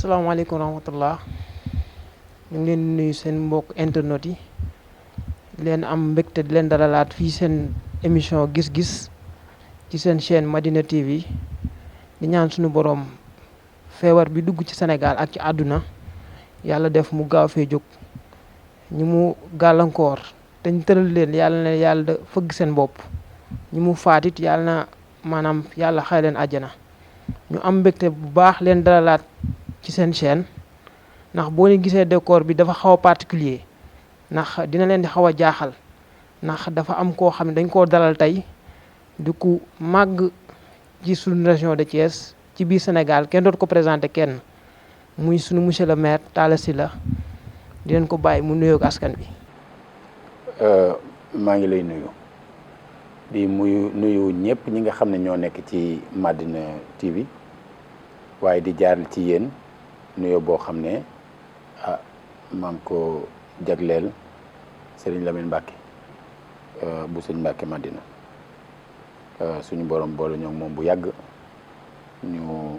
asalaamaaleykum wa rahmatullah ñu ngi leen di nuyu seen mbokk internet yi di leen am mbégte di leen dalalaat fii seen émission gis-gis ci seen chaîne Madina TV di ñaan suñu borom feebar bi dugg ci Sénégal ak ci àdduna yàlla def mu gaaw fee jóg ñi mu gàllankoor te ñu tëral leen yàlla fëgg seen bopp ñi mu faatit yàlla na maanaam yàlla xay leen àjjana ñu am mbégte bu baax leen dalalaat ci seen chaîne ndax boo leen gisee décor bi dafa xaw a particulier ndax dina leen di xaw a jaaxal ndax dafa am koo xam ne dañ koo dalal tey di ku màgg ci suñu région de Thiès ci biir Sénégal kenn dootu ko présenté kenn muy suñu monsieur le maire Talla Sylla di leen ko bàyyi mu nuyoog askan bi. maa ngi lay nuyu di nuyu ñëpp ñi nga xam ne ñoo nekk ci Madina TV waaye di jaar ci yéen nuyoo boo xam ne maa ngi ko jagleel Serigne Lamine Mbacke bu sëñ Mbacke Madina suñu borom boole ñoom moom bu yàgg ñu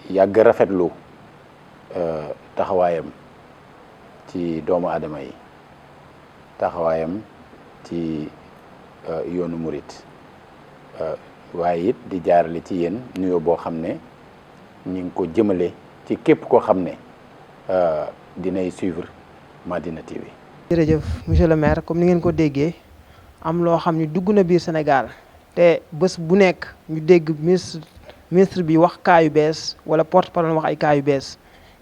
yàgg rafetlu taxawaayam ci doomu aadama yi taxawaayam ci yoonu murit waaye it di jaarale ci yéen nuyoo boo xam ne ñu ngi ko jëmale ci képp koo xam ne dinay suivre Madina TV. jërëjëf monsieur le maire comme ni ngeen ko déggee am loo xam ni dugg na biir Sénégal te bés bu nekk ñu dégg ministre bi wax cas yu bees wala porte parole wax ay cas yu bees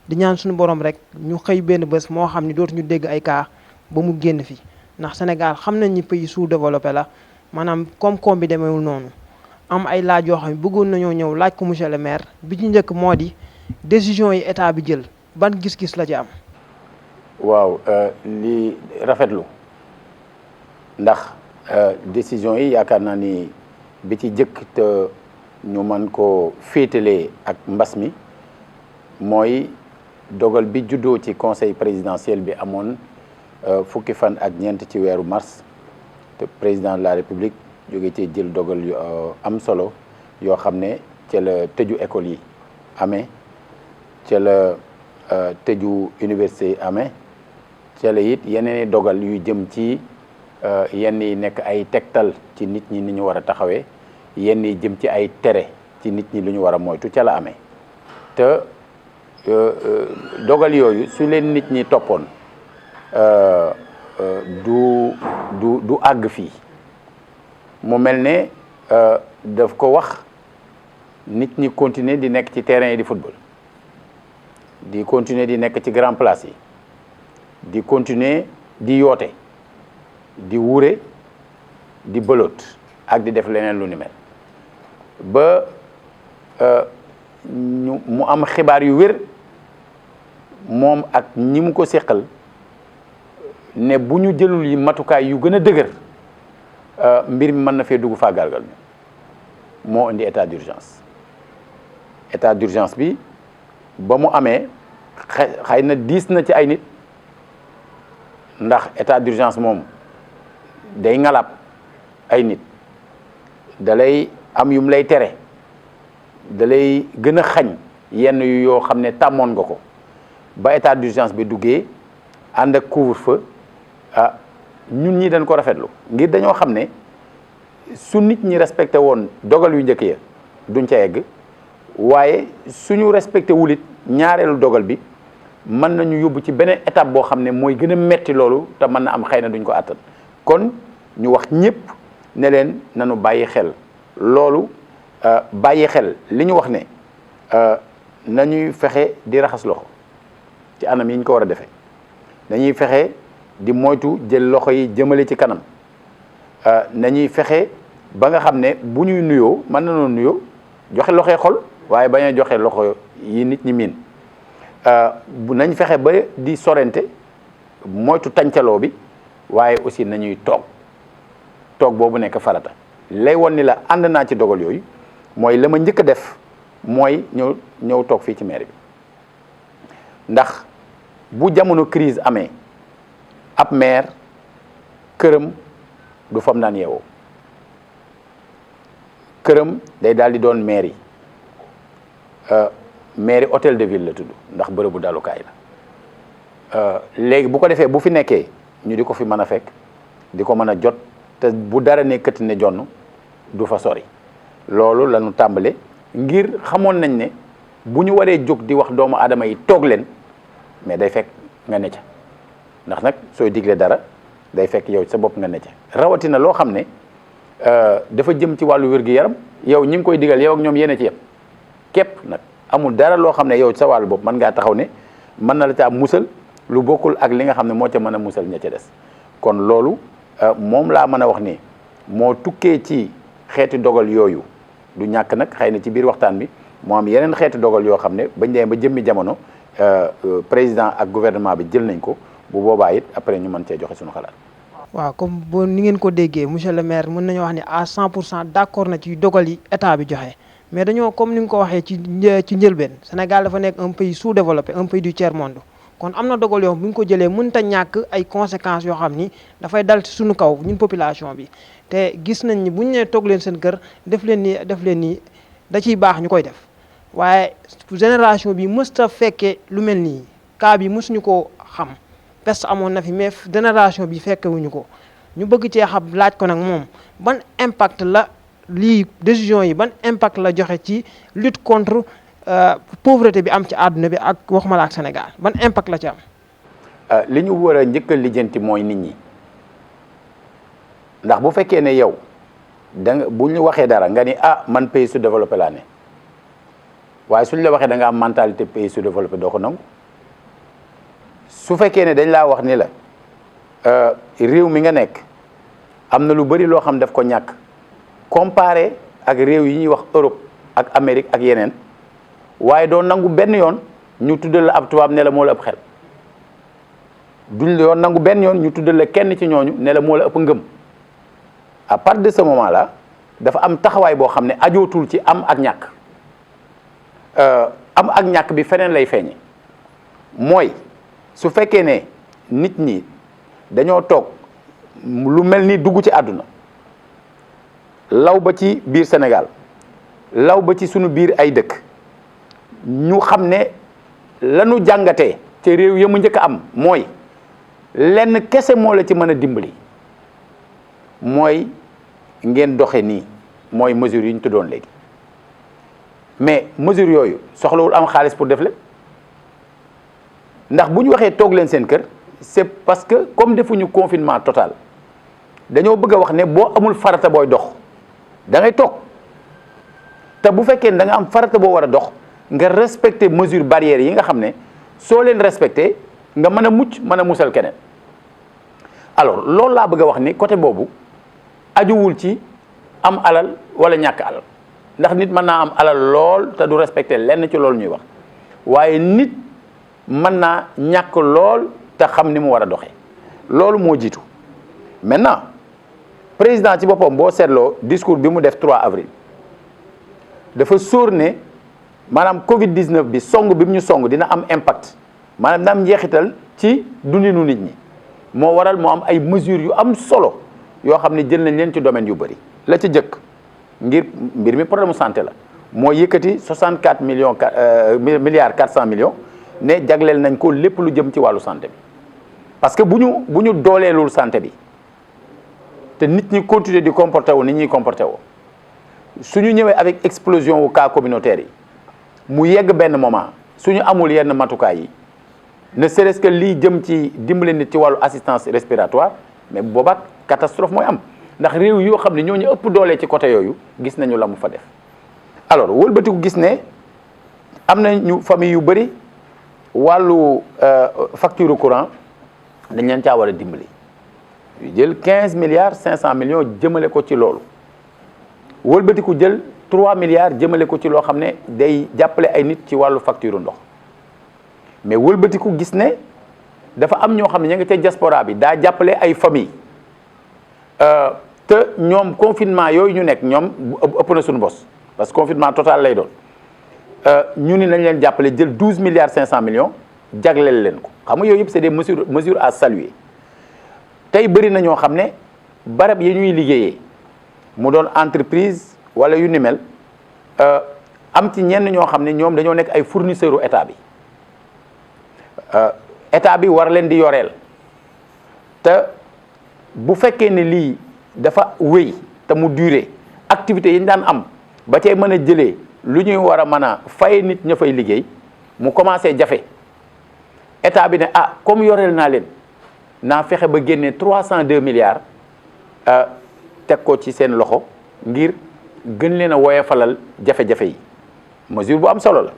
di ñaan suñu borom rek ñu xëy benn bés moo xam ni dootuñu dégg ay cas ba mu génn fi ndax Sénégal xam nañ ni pays sous-développé la maanaam koom-koom bi demeewul noonu am ay laaj yoo xam ne bëggoon nañoo ñëw laaj ko monsieur le maire bi ci njëkk moo di décision yi état bi jël ban gis-gis la ci am. waaw li rafetlu ndax décision yi yaakaar naa ni bi ci jëkk te ñu mën ko féetalee ak mbas mi mooy dogal bi juddoo ci conseil présidentiel bi amoon fukki fan ak ñeent ci weeru mars te président de la république jóge ci jël dogal yu am solo yoo xam ne ca la tëju école yi amee ca la tëju université yi amee ca la it yeneen i dogal yu jëm ci yenn yi nekk ay tegtal ci nit ñi ni ñu war a taxawee yenn yi jëm ci ay tere ci nit ñi lu ñu war a moytu ca la amee te dogal yooyu su leen nit ñi toppoon du àgg fii mu mel ne daf ko wax nit ñi continuer di nekk ci terrain yi di football di continuer di nekk ci grand place yi di continuer di yoote di wure di bëloot ak di def leneen lu ni mel ba mu am xibaar yu wér moom ak ñi mu ko séqal ne bu ñu jëlul yi matukaay yu gën a dëgër mbir mi mën na fee dugg faagaalgal ñu moo indi état d'urgence bi ba mu amee xëy na diis na ci ay nit ndax état d'urgence moom day ngalab ay nit dalay am yum lay tere dalay gën a xañ yenn yu yoo xam ne tàmmoon nga ko ba état d'urgence bi duggee ànd ak couvre-feu ñun ñi dañ ko rafetlu ngir dañoo xam ne su nit ñi respecté woon dogal yu njëkk ya duñ ca egg waaye suñu respecté wulit ñaareelu dogal bi mën nañu yóbbu ci beneen étape boo xam ne mooy gën a metti loolu te mën na am xëy na duñ ko àttan kon ñu wax ñëpp ne leen nañu bàyyi xel loolu bàyyi xel li ñu wax ne nañuy fexe di raxas loxo ci anam yi ñu ko war a defee nañuy fexe di moytu jël loxo yi jëmale ci kanam nañuy fexe ba nga xam ne bu ñuy nuyoo mën nañoo nuyoo joxe loxoy xol waaye bañ a joxe loxo yi nit ñi miin nañ fexe ba di sorente moytu tàncaloo bi waaye aussi nañuy toog boobu nekk farata lay won ni la ànd naa ci dogal yooyu mooy la ma njëkk a def mooy ñëw toog fii ci maire bi ndax bu jamono crise amee ab maire këram du fam daan yeewoo këram day daal di doon maire yi mairie hôtel de ville la tudd ndax bërëbu dalukaay la léegi bu ko defee bu fi nekkee ñu di ko fi mën a fekk di ko mën a jot te bu dara nekkati ne jonn du fa sori loolu la ñu tàmbale ngir xamoon nañ ne bu ñu waree jóg di wax doomu aadama yi toog leen mais day fekk nga ne ca ndax nag sooy digle dara day fekk yow sa bopp nga ne ca rawatina loo xam ne dafa jëm ci wàllu wér-gu-yaram yow ñi ngi koy digal yow ak ñoom yéen a ci yem képp nag amul dara loo xam ne yow sa wàllu bopp mën ngaa taxaw ne mën na la caa musal lu bokkul ak li nga xam ne moo ca mën a musal ña ca des kon loolu moom laa mën a wax ni moo tukkee ci xeeti dogal yooyu du ñàkk nag xëy na ci biir waxtaan bi moo am yeneen xeeti dogal yoo xam ne bañ demee ba jëmmi jamono président ak gouvernement bi jël nañ ko bu boobaa it après ñu mën cee joxe suñu xalaat. waaw comme boo ni ngeen ko déggee monsieur le maire mën nañoo wax ni à 100% d'accord na ci dogal yi état bi joxe mais dañoo comme ni nga ko waxee ci njëlbeen Sénégal dafa nekk un pays sous-développé un pays du tiers monde kon am na dogal yoo bu ñu ko jëlee mënta ñàkk ay conséquences yoo xam ni dafay dal ci suñu kaw ñun population bi te gis nañ ni bu ñu nee toog leen seen kër def leen nii da ciy baax ñu koy def waaye génération bi mësta fekkee lu mel nii cas bi mësuñu ko xam peste amoon na fi mais génération bi fekkewuñu ko ñu bëgg cee xam laaj ko nag moom ban impact la lii décision yi ban impact la joxe ci lutte contre pauvreté bi am ci àdduna bi ak waxuma la ak Sénégal ban impact la ci am. li ñu war a njëkk a lijjanti mooy nit ñi ndax bu fekkee ne yow da nga bu ñu waxee dara nga ni man pays sous-développé laa ne waaye suñ la waxee da nga am mentalité pays sous-développé doo ko nangu su fekkee ne dañ laa wax ni la réew mi nga nekk am na lu bari loo xam daf ko ñàkk comparé ak réew yi ñuy wax Europe ak Amérique ak yeneen waaye doo nangu benn yoon ñu tuddal la ab tubaab ne la moo la ëpp xel duñ yoon nangu benn yoon ñu tuddal la kenn ci ñooñu ne la moo la ëpp ngëm à partir de ce moment là dafa am taxawaay boo xam ne ajootul ci am ak ñàkk am ak ñàkk bi feneen lay feeñe mooy su fekkee ne nit ñi dañoo toog lu mel ni dugg ci àdduna law ba ci biir Sénégal law ba ci sunu biir ay dëkk ñu xam ne lanu jàngatee te réew ya mu njëkk a am mooy lenn kese moo la ci mën a dimbali mooy ngeen doxe nii mooy mesures yi ñu tuddoon léegi mais mesures yooyu soxlawul am xaalis pour def lépp ndax bu ñu waxee toog leen seen kër c'est parce que comme defuñu confinement total dañoo bëgg a wax ne boo amul farata booy dox da ngay toog te bu fekkee ne da nga am farata boo war a dox nga respecter mesures barrières yi nga xam ne soo leen respecté nga mën a mucc mën a musal keneen alors loolu laa bëgg a wax ni côté boobu ajuwul ci am alal wala ñàkk alal ndax nit mën naa am alal lool te du respecté lenn ci loolu ñuy wax waaye nit mën naa ñàkk lool te xam ni mu war a doxee loolu moo jiitu maintenant président ci boppam boo seetloo discours bi mu def 3 avril dafa sóor ne maanaam Covid 19 bi song bi mu ñu song dina am impact maanaam dina am njeexital ci dundinu nit ñi moo waral moo am ay mesures yu am solo yoo xam ne jël nañ leen ci domaine yu bëri la ci jëkk ngir mbir mi problème santé la moo yëkkati 64 milliards 400 millions ne jagleel nañ ko lépp lu jëm ci wàllu santé bi parce que bu ñu dooleelul santé bi te nit ñi continuer di comporté wu nit ñuy comporté woo su ñu ñëwee avec explosion wu cas communautaire yi mu yegg benn moment su ñu amul yenn matukaay yi ne serait-ce que lii jëm ci dimbali nit ci wàllu assistance respiratoire mais boobaa catastrophe mooy am ndax réew yoo xam ne ñoo ñu ëpp doole ci côté yooyu gis nañu la mu fa def alors wëlbatiku gis ne am na ñu famille yu bëri wàllu facture courant dañ leen caa war a dimbali yu jël 15 milliards 500 millions jëmale ko ci loolu wëlbatiku jël 3 milliards jëmale ko ci loo xam ne day jàppale ay nit ci wàllu facture ndox mais wëlbatiku gis ne dafa am ñoo xam ne ña nga ca diaspora bi daa jàppale ay famille te ñoom confinement yooyu ñu nekk ñoom ëpp na suñu bos parce que confinement total lay doon ñu ni nañ leen jàppale jël 12 milliards 500 millions jagleel leen ko xam nga yooyu yëpp c'est des mesures à saluer tey bëri na ñoo xam ne barab yi ñuy liggéeyee mu doon entreprise wala yu ni mel am ci ñenn ñoo xam ne ñoom dañoo nekk ay fournisseurs u état bi état bi war leen di yoreel te bu fekkee ne lii dafa wéy te mu duré activités yi ñu daan am ba cay mën a jëlee lu ñuy war a mën a fay nit ña fay liggéey mu commencé jafe état bi ne ah comme yoreel naa leen naa fexe ba génnee 302 milliards teg ko ci seen loxo ngir gën leen a woyofalal jafe-jafe yi mesure bu am solo la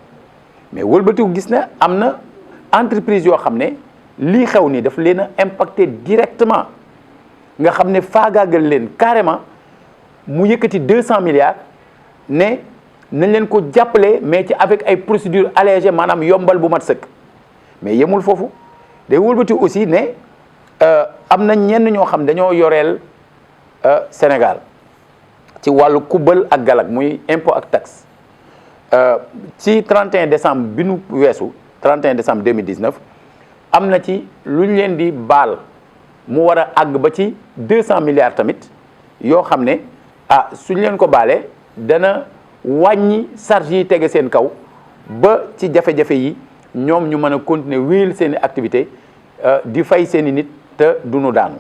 mais wëlbatiku gis ne am na entreprise yoo xam ne lii xew nii daf leen a impacté directement nga xam ne faagaagal leen carrément mu yëkkati 200 milliards ne nañ leen ko jàppale mais ci avec ay procédures allégées maanaam yombal bu mat sëkk mais yemul foofu day wëlbati aussi ne am na ñenn ñoo xam dañoo yoreel Sénégal ci wàllu kubal ak galak muy impôt ak taxe ci 31 décembre bi nu weesu 31 décembre 2019 am na ci lu ñu leen di baal mu war a àgg ba ci 200 milliards tamit yoo xam ne ah suñ leen ko baalee dana wàññi charge yi tege seen kaw ba ci jafe-jafe yi ñoom ñu mën a continuer wéyal seen i activité di fay seen i nit te duñu daanu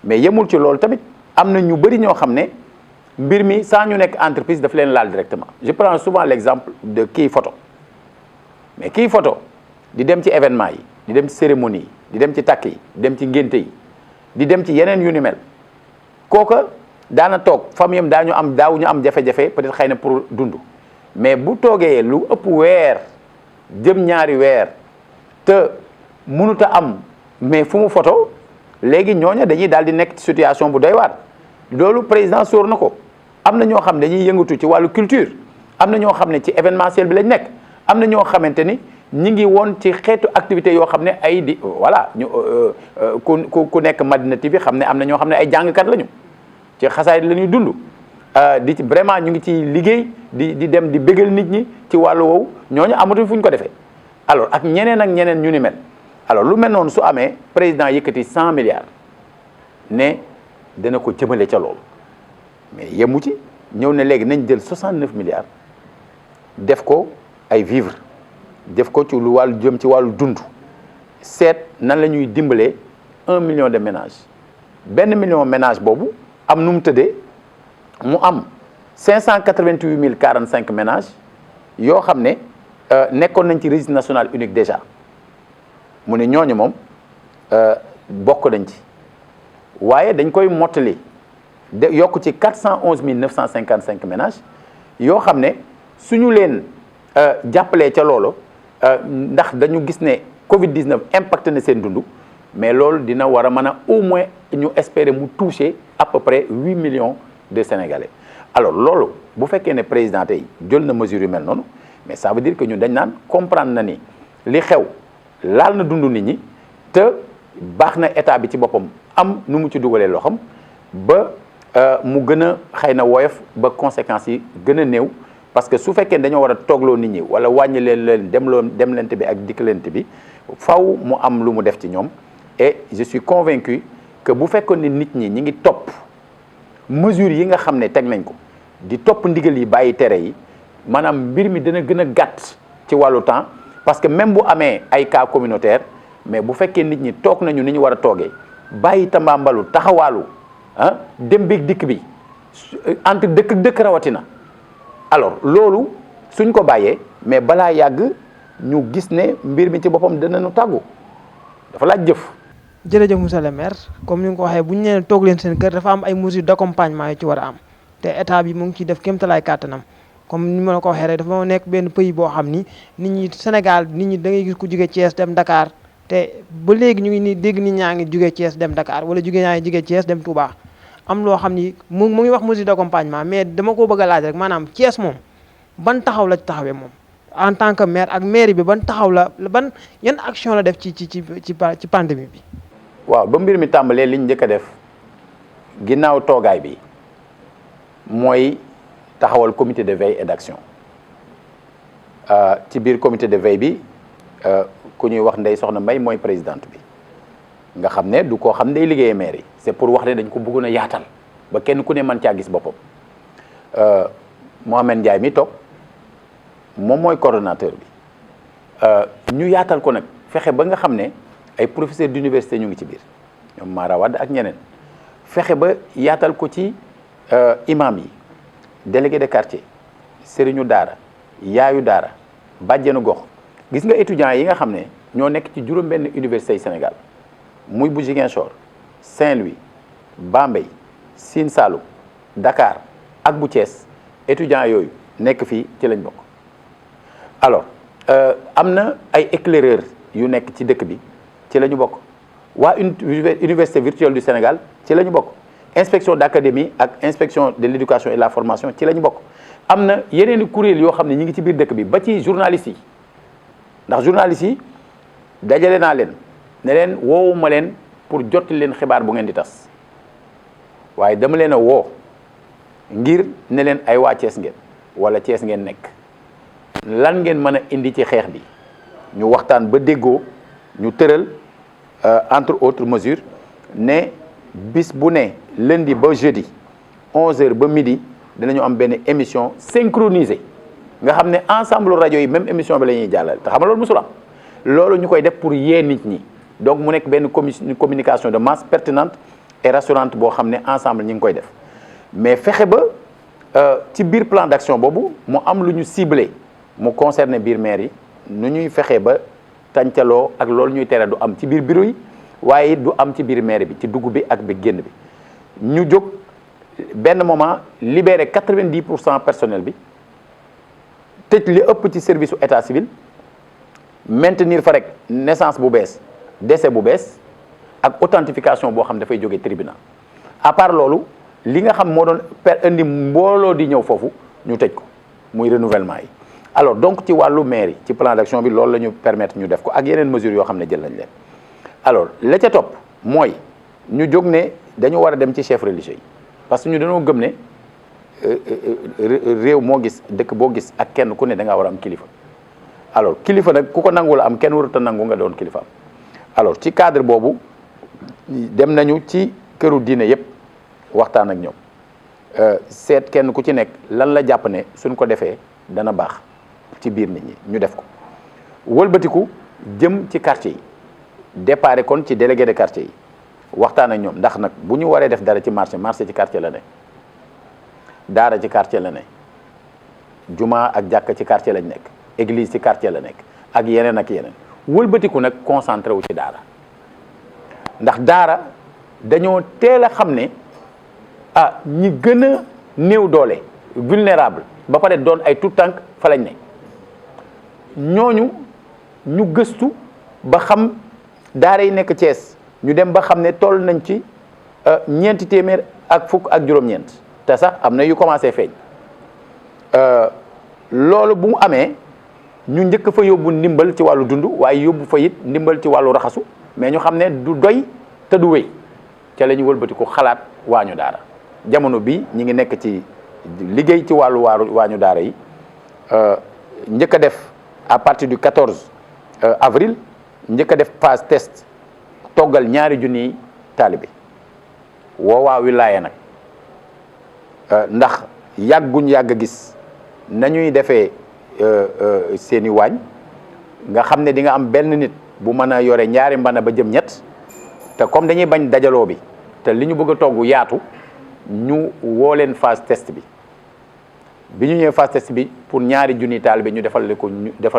mais yemul ci loolu tamit am na ñu bëri ñoo xam ne mbir mi saa ñu nekk entreprise daf leen laal directement je prends souvent l'exemple de kii photo mais kii photo di dem ci événement yi di dem ci cérémonie yi di dem ci takk yi di dem ci ngénte yi di dem ci yeneen yu ni mel kooka daana toog famille am daawuñu am jafe-jafe peut-être xëy na pour dund mais bu toogee lu ëpp weer jëm ñaari weer te mënut a am mais fu mu photo léegi ñooña dañuy daal di nekk ci situation bu doy waar loolu président sóor na ko am na ñoo xam ne dañuy yëngatu ci wàllu culture am na ñoo xam ne ci événementiel bi lañ nekk am na ñoo xamante ni ñi ngi woon ci xeetu activité yoo xam ne ay di voilà ñu ku nekk Madina TV xam ne am na ñoo xam ne ay jàngkat lañu ci xasaay la ñuy dund di ci vraiment ñu ngi ci liggéey di dem di bégal nit ñi ci wàllu woowu ñooñu amatuñ fu ñu ko defee alors ak ñeneen ñu ni mel alors lu mel noonu su amee président yëkkati 100 milliards ne dana ko jëmale ca loolu mais yemu ci ñëw ne léegi nañ jël 69 milliards def ko ay vivres def ko ci lu wàllu jëm ci wàllu dund seet nan la ñuy dimbalee 1 million de ménages benn million ménage boobu am nu mu tëddee mu am 588 045 ménages yoo xam ne nekkoon nañ ci registre national unique déjà mu ne ñooñu moom bokk nañ ci waaye dañ koy mottali de yokk ci 411 955 ménages yoo xam ne suñu leen jàppalee ca loolu ndax dañu gis ne Covid-19 impacté na seen dund mais loolu dina war a mën a au moins ñu espérer mu toucher à peu près 8 millions de Sénégalais alors loolu bu fekkee ne président tey jël na mesure yu mel noonu mais ça veut dire que ñun dañ naan comprendre na ni li xew laal na dund nit ñi te baax na état bi ci boppam am nu mu ci dugalee loxam ba mu gën a xëy na woyof ba conséquences yi gën a néew parce que su fekkee dañoo war a toogloo nit ñi wala wàññi leen demlante bi ak dikkalante bi faw mu am lu mu def ci ñoom et je suis convaincu que bu fekkoon ni nit ñi ñi ngi topp mesures yi nga xam ne teg nañ ko di topp ndigal yi bàyyi tere yi maanaam mbir mi dana gën a gàtt ci wàllu temps parce que même bu amee ay cas communautaire mais bu fekkee nit ñi toog nañu ni ñu war a toogee bàyyi tambaambalu taxawaalu dem beeg dikk bi entre dëkk ak dëkk rawatina alors loolu suñ ko bàyyee mais balaa yàgg ñu gis ne mbir mi ci boppam danañu tàggu dafa laaj jëf. jërëjëf monsieur le maire comme ni nga ko waxee bu ñu nee toog leen seen kër dafa am ay mesures d'accompagnement yu ci war a am te état bi mu ngi ciy def kéemtalaay kàttanam comme ni ma la ko waxee rek dafa nekk benn pays boo xam ni nit ñi Sénégal nit ñi da ngay gis ku jóge Thiès dem Dakar te ba léegi ñu ngi nii dégg nit ñaa ngi jóge Thiès dem Dakar wala ñaa ngi jóge Thiès dem Touba am loo xam ni mu ngi wax mesure d'accompagnement mais dama ko bëgg a laaj rek maanaam Thiès moom ban taxaw la taxawee moom en tant que maire ak mairie bi ban taxaw la ban yan action la def ci pandémie bi. waaw ba mbir mi tàmbalee liñ njëkk a def ginnaaw toogaay bi mooy taxawal comité de veille et d'action ci biir comité de veille bi ku ñuy wax Ndeye Soxna Mbaye mooy présidente bi nga xam ne du koo xam ne day liggéeyee maire yi c'est pour wax ne dañ ko bëggoon a yaatal ba kenn ku ne mën caa gis boppam Mohamed Ndiaye mi toog moom mooy coordonnateur bi ñu yaatal ko nag fexe ba nga xam ne ay professeurs d'université ñu ngi ci biir ñoom Mara Wade ak ñeneen fexe ba yaatal ko ci imam yi délégué de quartier sëriñu daara yaayu daara bàjjenu gox gis nga étudiants yi nga xam ne ñoo nekk ci juróom-benn université yi Sénégal muy bu Ziguinchor Saint-Louis Bambey Sine Saloum Dakar ak bu Thiès étudiants yooyu nekk fii ci lañ bokk. alors am na ay éclaireurs yu nekk ci dëkk bi ci la ñu bokk waa université virtuelle du Sénégal ci la ñu bokk inspection d'académie ak inspection de l'éducation et de la formation ci la ñu bokk. am na yeneen i kuréel yoo xam ne ñi ngi ci biir dëkk bi ba ci journalistes yi ndax journalistes yi dajale naa leen ne leen woowuma leen pour jottali leen xibaar bu ngeen di tas waaye dama leen a woo ngir ne leen ay waa Thiès ngeen wala Thiès ngeen nekk lan ngeen mën a indi ci xeex bi ñu waxtaan ba déggoo ñu tëral entre autres mesures ne bis bu ne lundi ba jeudi 11h ba midi dinañu am benn émission synchronisée nga xam ne ensemble rajo yi même émission bi la ñuy jàllale te xam nga loolu musul am loolu ñu koy def pour yee nit ñi donc mu nekk benn communication de masse pertinente et rassurante boo xam ne ensemble ñi ngi koy def mais fexe ba ci biir plan d'action boobu mu am lu ñu ciblé mu concerné biir maire yi nu ñuy fexe ba tàncaloo ak loolu ñuy tere du am ci biir bureau yi waaye du am ci biir maire bi ci dugg bi ak bi génn bi ñu jóg benn moment libéré 90% personnel bi tëj li ëpp ci service su état civil maintenir fa rek naissance bu bees décès bu bees ak authentification boo xam dafay jógee tribunal à part loolu li nga xam moo doon indi mbooloo di ñëw foofu ñu tëj ko muy renouvellement yi. alors donc ci wàllu mairie ci plan d'action bi loolu la ñu permettre ñu def ko ak yeneen mesures yoo xam ne jël nañ leen alors la ca topp mooy ñu jóg ne dañu war a dem ci chef religieux yi parce que ñu dañoo gëm ne réew moo gis dëkk boo gis ak kenn ku ne da ngaa war a am kilifa alors kilifa nag ku ko nangu la am kenn warut a nangu nga doon kilifa am alors ci cadre boobu dem nañu ci këru diine yépp waxtaan ak ñoom seet kenn ku ci nekk lan la jàpp ne suñ ko defee dana baax ci biir nit ñi ñu def ko wëlbatiku jëm ci quartier yi déparé kon ci délégué de quartier yi waxtaan ak ñoom ndax nag bu ñu waree def dara ci marché ci quartier la ne daara ci quartier la ne juma ak jàkka ci quartier lañ nekk église ci quartier la nekk ak yeneen wëlbatiku nag concentré wu ci daara ndax daara dañoo teel a xam ne ñi gën a néew doole vulnérable ba pare doon ay tout tànk fa lañ ne ñooñu ñu gëstu ba xam daara yi nekk Thiès ñu dem ba xam ne toll nañ ci ñeenti téeméer ak fukk ak juróom-ñeent te sax am na yu commencé feeñ loolu bu mu amee ñu njëkk fa yóbbu ndimbal ci wàllu dund waaye yóbbu fa it ndimbal ci wàllu raxasu mais ñu xam ne du doy te du wéy ca la ñu wëlbati ko xalaat waañu daara jamono bi ñi ngi nekk ci liggéey ci wàllu waañu daara yi njëkk a def à partir du 14 avril njëkk a def phase test toggal 2 junniy taalibe woowaa wilaaya nag ndax yàgguñ yàgg gis nañuy defee seeni waañ nga xam ne di nga am benn nit bu mën a yore 2 mbana ba jëm ñett te comme dañuy bañ dajaloo bi te li ñu bëgg a togg yaatu ñu woo leen phase test bi ñu ñëwee phase test bi pour 2 junniy taalibe ñu defal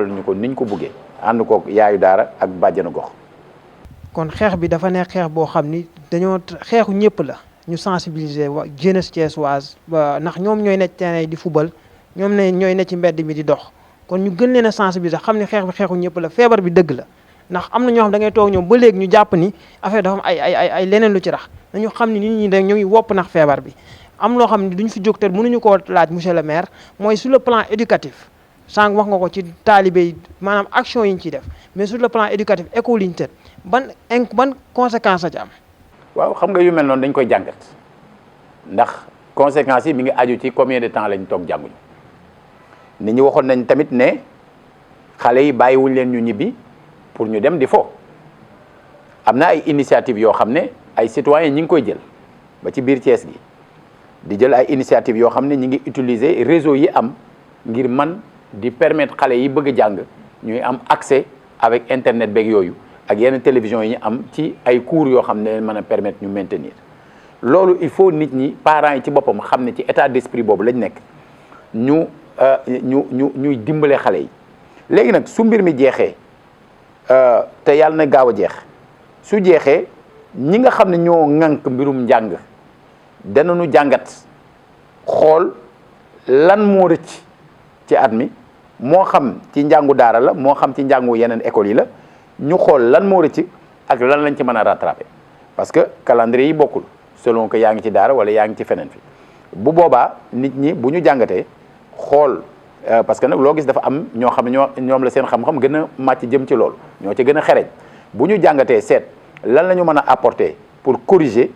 ñu ko niñ ko buggee ànd ko yaayu daara ak bàjjenu gox. kon xeex bi dafa nekk xeex boo xam ni dañoo xeexu ñëpp la ñu sensibiliser jeunesse thiessoise ba ndax ñoom ñooy nekk terrain di fubal ñoom ne ñooy nekk ci mbedd mi di dox kon ñu gën leen a sensibiliser xam ne xeex bi xeexu ñëpp la feebar bi dëgg la ndax am na ñoo xam da ngay toog ñoom ba léegi ñu jàpp ni affaire dafa am ay leneen lu ci rax nañu xam ni nit ñi da ñu ngi wopp nax feebar bi am loo xam ne duñ fi jóg te mënuñu koo laaj monsieur le maire mooy sur le plan éducatif sànq wax nga ko ci taalibe yi maanaam action yi ñu ciy def mais sur le plan éducatif école yi ñu tëdd ban conséquence la ci am. waaw xam nga yu mel noonu dañ koy jàngat ndax conséquences yi mi ngi aju ci combien de temps lañ toog jànguñu nit ñi waxoon nañ tamit ne xale yi bàyyiwuñ leen ñu ñibbi pour ñu dem di fo am na ay initiative yoo xam ne ay citoyens ñi ngi koy jël ba ci biir Thiès gi di jël ay initiative yoo xam ne ñi ngi utiliser réseau yi am ngir man di permettre xale yi bëgg a jàng ñuy am accès avec internet beeg yooyu ak yenn télévision yi ñu am ci ay cours yoo xam ne mën a permettre ñu maintenir loolu il faut nit ñi parents yi ci boppam xam ne ci état d'esprit boobu lañ nekk ñuy dimbale xale yi léegi nag su mbir mi jeexee te yàlla na gaaw a jeex su jeexee ñi nga xam ne ñoo ŋànk mbirum njàng danañu jàngat xool lan moo rëcc ci at mi moo xam ci njàngu daara la moo xam ci njàngu yeneen écoles yi la ñu xool lan moo rëcc ak lan lañ ci mën a rattraper parce que calendrier yi bokkul selon que yaa ngi ci daara wala yaa ngi ci feneen fi bu boobaa nit ñi bu ñu jàngatee xool parce que nag loo gis dafa am ñoo xam ne ñoom la seen xam-xam gën a màcc jëm ci loolu ñoo ci gën a xereñ bu ñu jàngatee seet lan la ñu mën a apporter pour corriger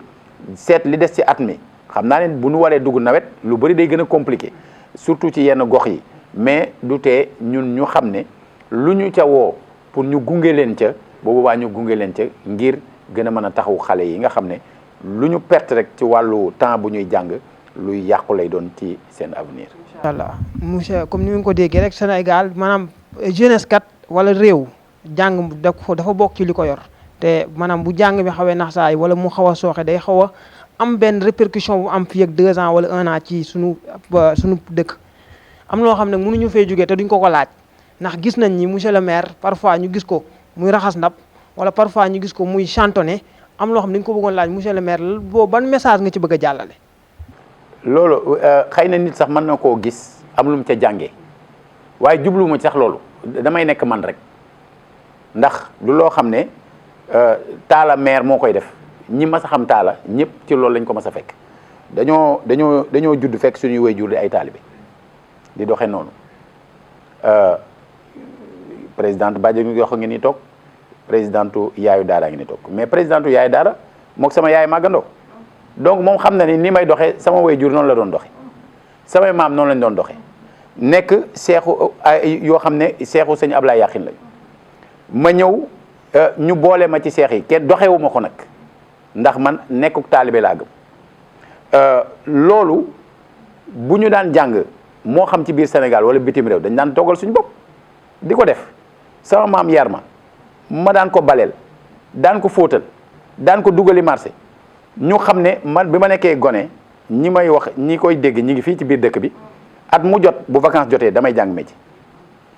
seet li des ci at mi xam naa ne bu ñu waree dugg nawet lu bëri day gën a compliqué surtout ci yenn gox yi mais du tee ñun ñu xam ne lu ñu ca woo pour ñu gunge leen ca boobu waa ñu gunge leen ca ngir gën a mën a taxawu xale yi nga xam ne lu ñu perte rek ci wàllu temps bu ñuy jàng luy yàqu lay doon ci seen avenir. incha allah monsieur comme ni nga ko déggee rek Sénégal maanaam jeunesse kat wala réew jàng dafa bokk ci li ko yor te maanaam bu jàng bi xawee nax saay wala mu xaw a sooxe day xaw a am benn répercussion bu am fii ak 2 ans wala 1 an ci sunu dëkk. am loo xam ne mënuñu fee jógee te duñ ko laaj ndax gis nañ ni monsieur le maire parfois ñu gis ko muy raxas ndab wala parfois ñu gis ko muy chantonné am loo xam ne dañ ko bëggoon laaj monsieur le maire boo ban message nga ci bëgg a jàllale. loolu xëy na nit sax mën na koo gis am lu mu ca jàngee waaye jubluwuma ci sax loolu damay nekk man rek ndax du loo xam ne taala maire moo koy def ñi mas a xam taala ñëpp ci loolu lañ ko mas a fekk dañoo judd fekk suñuy waajur di ay taalibe di doxee noonu présidente Badji ngi wax ngi ni toog présidentu yaayu daara ngi ni toog mais présidentu yaayu daara mook sama yaay màggandoo donc moom xam na ni may doxee sama waajur noonu la doon doxee samay maam noonu lañ doon doxee nekk seexu yoo xam ne seexu sëñ Ablaye Yaxin lañ ma ñëw ñu boole ma ci seex yi kenn doxewu ma ko nag ndax man nekkuk taalibe laa gëm loolu bu ñu daan jàng moo xam ci biir Sénégal wala bitim réew dañ daan toggal suñu bopp di ko def sama maam yar ma daan ko baleel daan ko fóotal daan ko dugali marché ñu xam ne man bi ma nekkee gone ñi may wax ñi koy dégg ñi ngi fii ci biir dëkk bi at mu jot bu vacances jotee damay jàng métier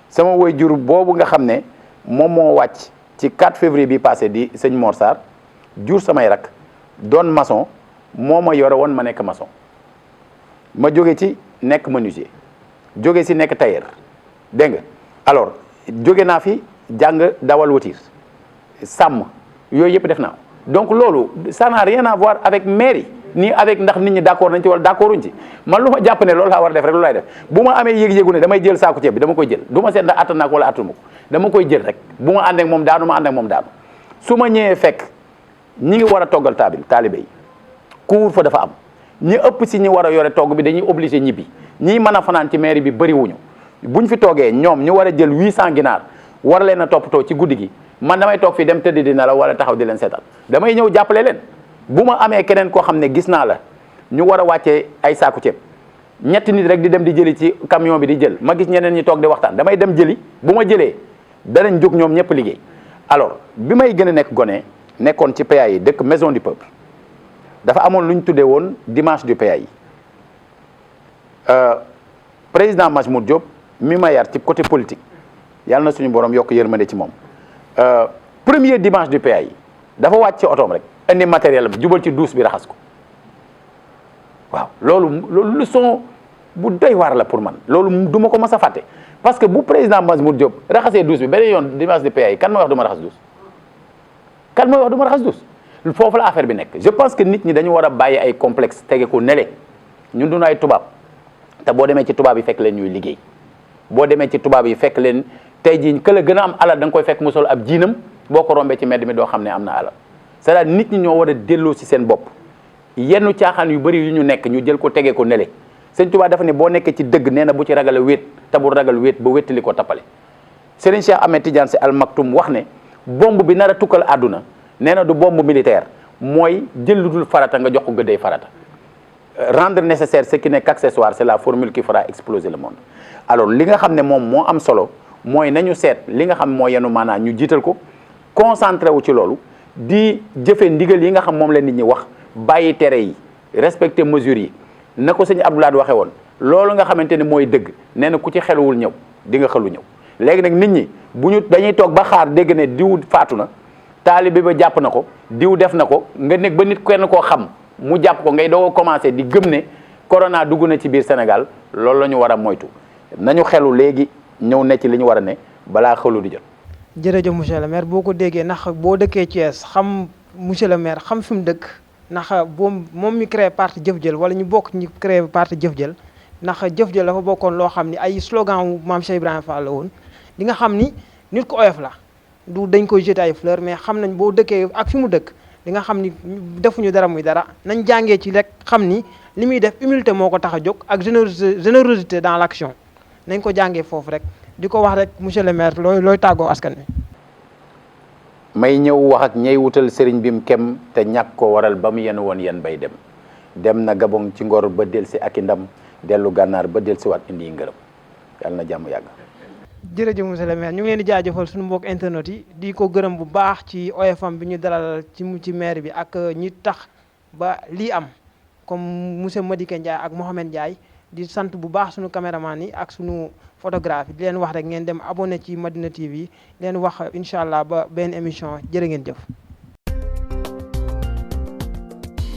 sama waajur boobu nga xam ne moom moo wàcc ci 4 février bi passé di sëñ Mor Sarr jur samay rak doon maçon moo ma yore woon ma nekk maçon ma jóge ci nekk menuisier jóge si nekk tailleur dégg nga alors jóge naa fi jàng dawal voiture sàmm yooyu yëpp def naa donc loolu ça n'a rien à voir avec mairie ni avec ndax nit ñi d'accord nañ ci wala d'accorduñ ci man lu ma jàpp ne loolu laa war a def rek lu lay def bu ma amee yëg-yëgu ne damay jël saako ceeb bi dama koy jël du ma seet ndax attan naa ko wala attanu ko dama koy jël rek bu ma ànd ak moom daanu ma ànd ak moom daanu su ma ñëwee fekk ñi ngi war a toggal taalibe yi couvre-feu dafa am ñi ëpp si ñi war a yore togg bi dañuy obligé ñibbi ñii mën a fanaan ci mairie bi bëriwuñu buñ fi toogee ñoom ñu war a jël 800 ginaar war leen a toppatoo ci guddi gi man damay toog fii dem tëdd di nelaw wala taxaw di leen seetal damay ñëw jàppale leen bu ma amee keneen koo xam ne gis naa la ñu war a wàccee ay saaku ceeb ñetti nit rek di dem di jëli ci camion bi di jël ma gis ñeneen ñi toog di waxtaan damay dem jëli bu ma jëlee danañ jóg ñoom ñëpp liggéey alors bi may gën a nekk gone nekkoon ci PA yi dëkk maison du peuple dafa amoon lu ñu tuddee woon dimanche du PA yi président Majmout Diop mi ma yar ci côté politique yàlla na suñu borom yokk yërmande ci moom premier dimanche du PA yi dafa wàcc ci otoom rek indi matériel am jubal ci douche bi raxas ko waaw loolu leçon bu doy waar la pour man loolu du ma ko mas a fàtte parce que bu président Majmout Diop raxasee douche bi beneen yoon dimanche du PA yi kan mooy wax du ma raxas douche kan mooy wax du ma raxas douche foofu la affaire bi nekk je pense que nit ñi dañu war a bàyyi ay complexe tege ko nele ñun duñu ay tubaab te boo demee ci tubaab yi fekk leen ñuy liggéey boo demee ci tubaab yi fekk leen tey jii que la gën a am alal da nga koy fekk mu sol ab jiinam boo ko rombee ci mbedd mi doo xam ne am na alal c'est-à-dire nit ñi ñoo war a delloo ci seen bopp yenn caaxaan yu bëri yu ñu nekk ñu jël ko tegee ko nele sëñ Tuubaa dafa ne boo nekkee ci dëgg nee na bu ci ragal a wéet te bu ragal wéet ba wéttali ko tappale Serigne Cheikh Ahmed Tidiane Sy Al Maktoum wax ne bomb bi nar a tukkal àdduna nee na du bombe militaire mooy jël lu dul farata nga jox ko gëddee farata rendre nécessaire ce qui n'est qu'accessoire c'est la formule qui fera exploser le monde alors li nga xam ne moom moo am solo mooy nañu seet li nga xam moo yenu maanaam ñu jiital ko concentré wu ci loolu di jëfe ndigal yi nga xam moom la nit ñi wax bàyyi tere yi respecter mesures yi na ko sëñ Abdoulaye waxee woon loolu nga xamante ne mooy dëgg nee na ku ci xeluwul ñëw di nga xelu ñëw léegi nag nit ñi bu ñu dañuy toog ba xaar dégg ne diw faatu na taalibe ba jàpp na ko diw def na ko nga nekk ba nit kenn koo xam mu jàpp ko ngay doo commencé di gëm ne corona dugg na ci biir Sénégal loolu la ñu war a moytu nañu xelu léegi ñëw ne ci li ñu war a ne balaa xelu di jot. jërëjëf monsieur le maire boo ko déggee ndax boo dëkkee Thiès xam monsieur le maire xam fi mu dëkk ndax moom mi créé parti Jëf Jël wala ñu bokk ñu créé parti Jëf Jël ndax Jëf Jël dafa bokkoon loo xam ni ay slogan wu maam Cheikh Ibrahima Fall la woon di nga xam ni nit ko oyof la du dañ koy jeter ay fleurs mais xam nañ boo dëkkee ak fi mu dëkk di nga xam ni defuñu dara muy dara nañ jàngee ci rek xam ni li muy def humilité moo ko tax a jóg ak générosité dans l'action nañ ko jàngee foofu rek di ko wax rek monsieur le maire looy tàggoo askan wi. may ñëw wax ak ñey wutal sëriñ bim kem te ñàkk ko waral ba mu yen woon yen bay dem na Gabon ci ngor ba delsi ak i ndam dellu gànnaar ba delsi waat indi yi ngërëm yàlla na jàmm yàgg. jërëjëf monsieur le maire ñu ngi leen di jaajëfal suñu mbokk internet yi di ko gërëm bu baax ci OFM bi ñu dalal ci maire bi ak ñi tax ba lii am comme monsieur Madické Ndiaye ak Mohamed Ndiaye di sant bu baax suñu caméraman yi ak suñu photographe di leen wax rek ngeen dem abonné ci Madina TV leen wax incha allah ba benn émission jërë ngeen jëf.